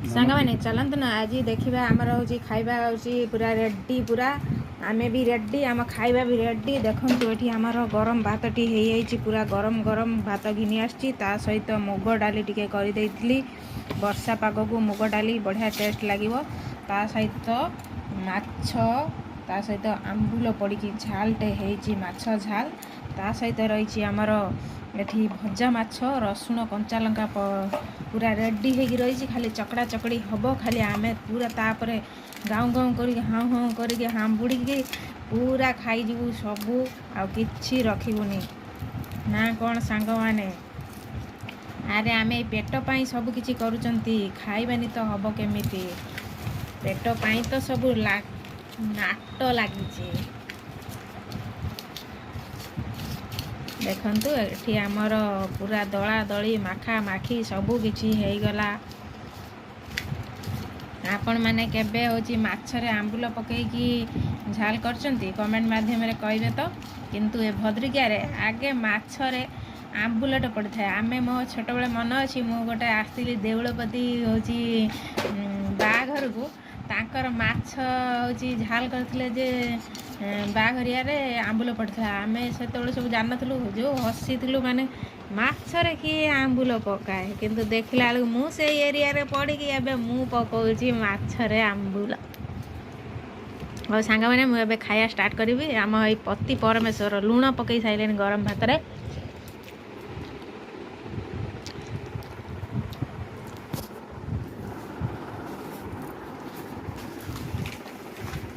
सांग मैंने चलत ना आज देखा आमर हूँ खाଇବା हूँ पूरा रेडी पूरा आम भी रेडी आम खाଇବା भी रेडी देखु ये आमर गरम भातटी हो पूरा गरम गरम भात घिनी आसी सहित मुग डाली टिके करदेली वर्षा पाग को मुग डाली बढ़िया टेस्ट लगे सहित माछ ता सहित आंबुल पड़ी झालटे हो माछ झाल ता सहित रही आमर एठी भजा माछ रसुण कंचा लंका पूरा रेडी हो रही खाली चकड़ा चकड़ी हम खाली आम पूरा तापर गाँव गाँव कर हाँ हाँ करके हांबुड़ी पूरा खाईजु सबू आ कि रखबुनि ना कौन सांग माने अरे आम पेट पाई सब किछि करूचंती खाइबानी तो हम केमिति पेट पाई तो सब नाट लगी देखंतु एठी आमर पूरा दला दली माखा माखी सबू किछि हेगला आपण माने केबे होची माछरे आंबुल पकेकी झाल करचंती कमेंट माध्यम रे कहबे तो किंतु ए भद्रिका रे आगे माछरे आंबुलटे पड़ी थाए आमे मो छोट बेले मन अछि मु गोटे आस्तिली देउलपति होची बाघर को तांकर माछ होची झाल करथिले जे बाघरिया रे आंबुल पड़ता आम से सब जान नु जो हसी थी माने मछरे किए आंबुल पकाए किंतु देखला बेलू मुझे एरिया रे पड़ी मु पकाउची मछरे आंबुल और सांग मैंने मुझे खाया स्टार्ट करी आम ये पति परमेश्वर लुण पकई सारे गरम भात रे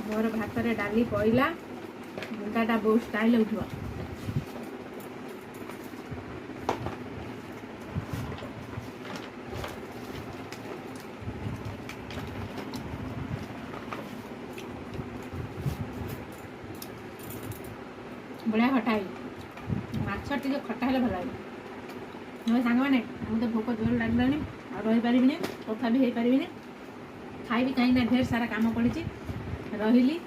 मोर भात रे डाली पईला मुंडाटा बहुत स्टाइल उठो बढ़िया खटाई माछ टे खटा हेले भल लगे सांग मैंने मुझे भोक जोर लगलानी रही पारिनी कथा भी हो पारि खाइबी कहीं ढेर सारा काम पड़ी रही